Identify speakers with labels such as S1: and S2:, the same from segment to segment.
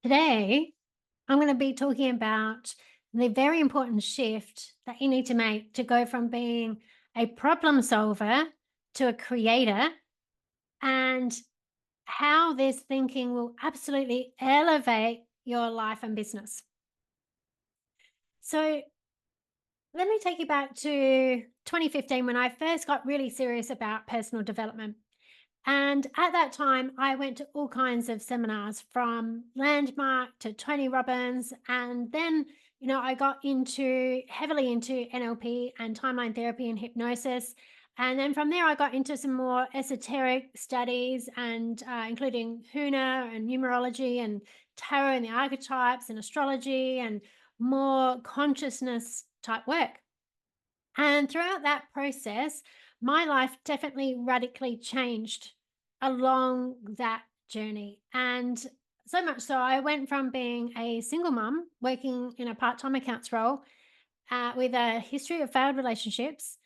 S1: Today, I'm going to be talking about the very important shift that you need to make to go from being a problem solver to a creator, and how this thinking will absolutely elevate your life and business. So, let me take you back to 2015 when I first got really serious about personal development. And at that time, I went to all kinds of seminars from Landmark to Tony Robbins. And then, I got heavily into NLP and timeline therapy and hypnosis. And then from there, I got into some more esoteric studies and including Huna and numerology and tarot and the archetypes and astrology and more consciousness type work. And throughout that process, my life definitely radically changed along that journey. And so much so, I went from being a single mum working in a part time accounts role with a history of failed relationships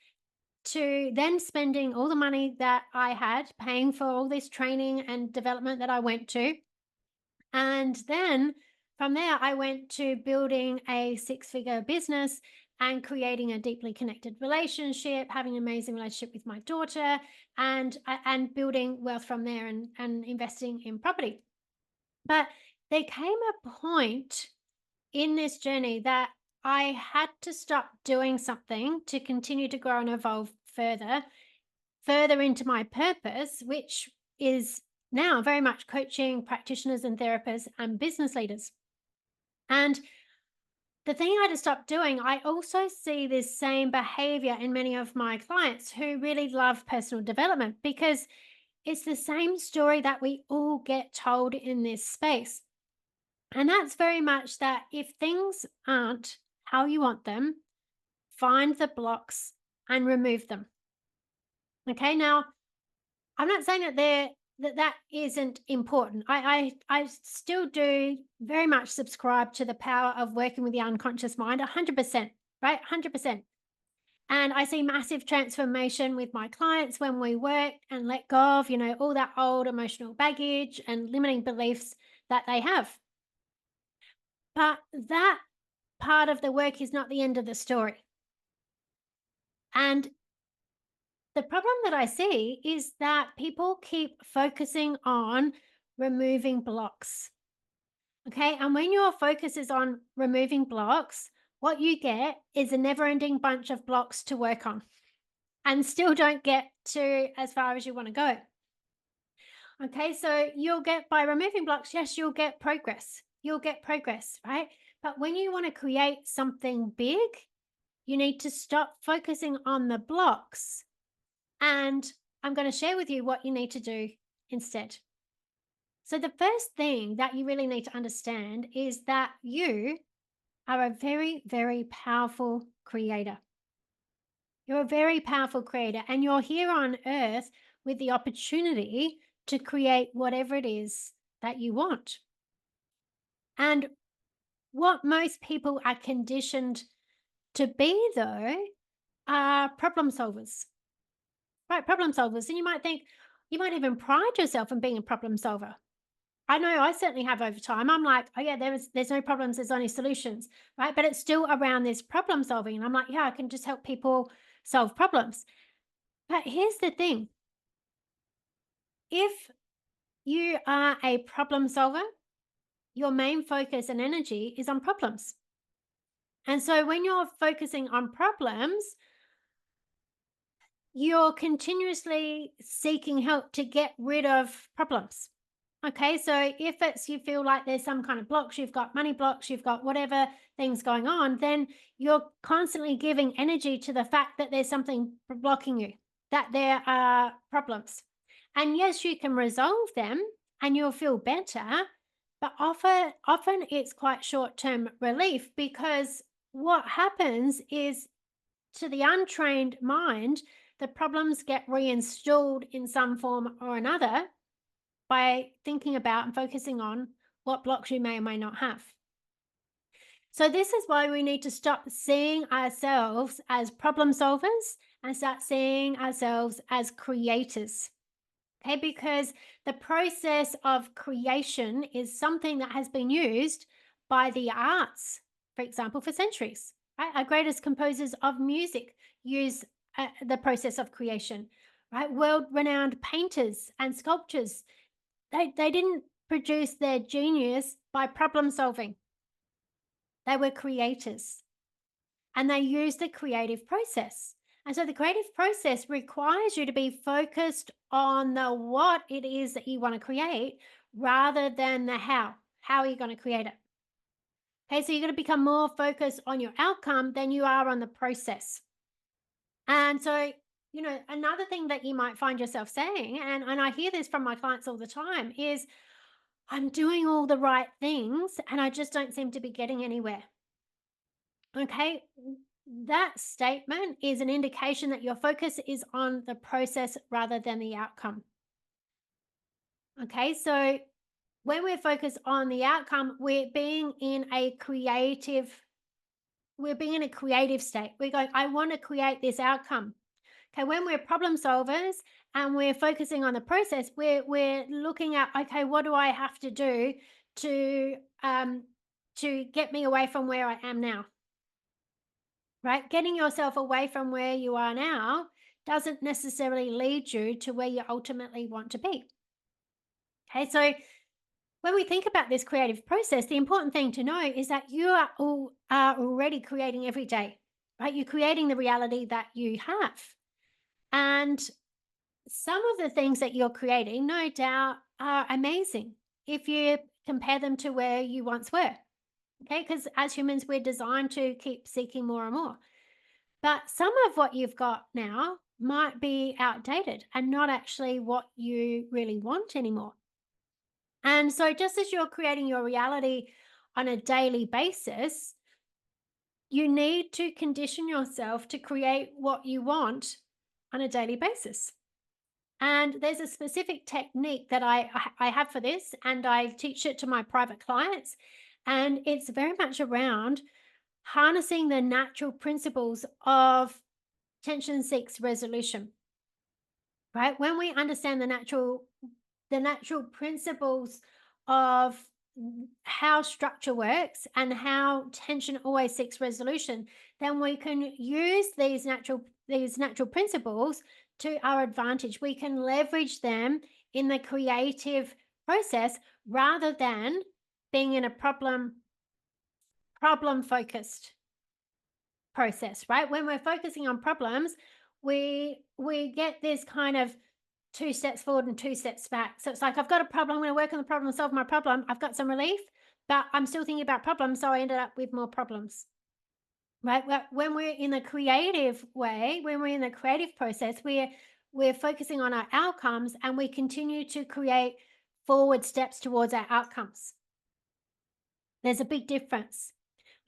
S1: to then spending all the money that I had paying for all this training and development that I went to. And then from there, I went to building a six-figure business and creating a deeply connected relationship, having an amazing relationship with my daughter, and building wealth from there and investing in property. But there came a point in this journey that I had to stop doing something to continue to grow and evolve further into my purpose, which is now very much coaching practitioners and therapists and business leaders. And the thing I had to stop doing, I also see this same behavior in many of my clients who really love personal development, because it's the same story that we all get told in this space. And that's very much that if things aren't how you want them, find the blocks and remove them. Okay. Now, I'm not saying that isn't important. I still do very much subscribe to the power of working with the unconscious mind, 100%, right? 100%. And I see massive transformation with my clients when we work and let go of, all that old emotional baggage and limiting beliefs that they have. But that part of the work is not the end of the story. And the problem that I see is that people keep focusing on removing blocks. Okay. And when your focus is on removing blocks, what you get is a never ending bunch of blocks to work on and still don't get to as far as you want to go. Okay. So you'll get, by removing blocks, yes, you'll get progress. You'll get progress, right? But when you want to create something big, you need to stop focusing on the blocks. And I'm going to share with you what you need to do instead. So, the first thing that you really need to understand is that you are a very, very powerful creator. You're a very powerful creator, and you're here on earth with the opportunity to create whatever it is that you want. And what most people are conditioned to be, though, are problem solvers. Right, problem solvers. And you might think, you might even pride yourself in being a problem solver. I know I certainly have over time. I'm like, oh yeah, there's no problems, there's only solutions, right? But it's still around this problem solving. And I'm like, yeah, I can just help people solve problems. But here's the thing. If you are a problem solver, your main focus and energy is on problems. And so when you're focusing on problems, you're continuously seeking help to get rid of problems. Okay, so if it's you feel like there's some kind of blocks, you've got money blocks, you've got whatever things going on, then you're constantly giving energy to the fact that there's something blocking you, that there are problems. And yes, you can resolve them and you'll feel better, but often it's quite short-term relief, because what happens is, to the untrained mind, the problems get reinstalled in some form or another by thinking about and focusing on what blocks you may or may not have. So, this is why we need to stop seeing ourselves as problem solvers and start seeing ourselves as creators. Okay, because the process of creation is something that has been used by the arts, for example, for centuries. Right? Our greatest composers of music use the process of creation. Right, world-renowned painters and sculptors, they didn't produce their genius by problem solving. They were creators, and they use the creative process. And so the creative process requires you to be focused on the what it is that you want to create rather than the how. How are you going to create it? Okay, so you're going to become more focused on your outcome than you are on the process. And so, another thing that you might find yourself saying, and I hear this from my clients all the time, is I'm doing all the right things and I just don't seem to be getting anywhere. Okay. That statement is an indication that your focus is on the process rather than the outcome. Okay. So when we're focused on the outcome, we're being in a creative state. We're going, I want to create this outcome. Okay. When we're problem solvers and we're focusing on the process, we're looking at, okay, what do I have to do to um to get me away from where I am now? Right? Getting yourself away from where you are now doesn't necessarily lead you to where you ultimately want to be. Okay, so when we think about this creative process, the important thing to know is that are already creating every day, right? You're creating the reality that you have. And some of the things that you're creating, no doubt, are amazing if you compare them to where you once were. Okay, because as humans, we're designed to keep seeking more and more. But some of what you've got now might be outdated and not actually what you really want anymore. And so, just as you're creating your reality on a daily basis, you need to condition yourself to create what you want on a daily basis. And there's a specific technique that I have for this, and I teach it to my private clients. And it's very much around harnessing the natural principles of tension seeks resolution, right? When we understand the natural principles of how structure works and how tension always seeks resolution, then we can use these natural principles to our advantage. We can leverage them in the creative process rather than being in a problem focused process, right? When we're focusing on problems, we get this kind of two steps forward and two steps back. So it's like I've got a problem, I'm going to work on the problem, solve my problem. I've got some relief, but I'm still thinking about problems, so I ended up with more problems. Right? When we're in the creative way, when we're in the creative process, we're focusing on our outcomes and we continue to create forward steps towards our outcomes. There's a big difference.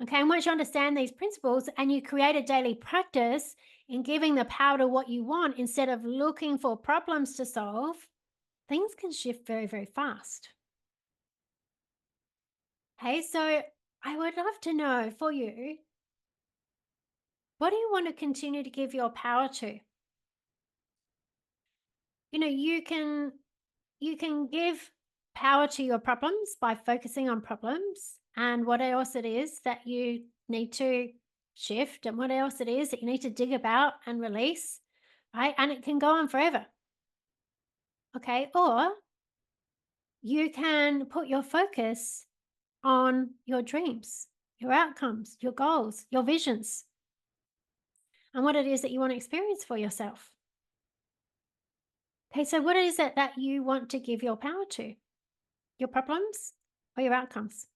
S1: Okay, and once you understand these principles and you create a daily practice in giving the power to what you want instead of looking for problems to solve, things can shift very, very fast. Okay, so I would love to know for you, what do you want to continue to give your power to? You can give power to your problems by focusing on problems and what else it is that you need to shift and what else it is that you need to dig about and release, right? And it can go on forever. Okay. Or you can put your focus on your dreams, your outcomes, your goals, your visions, and what it is that you want to experience for yourself. Okay. So, what is it that you want to give your power to? Your problems or your outcomes?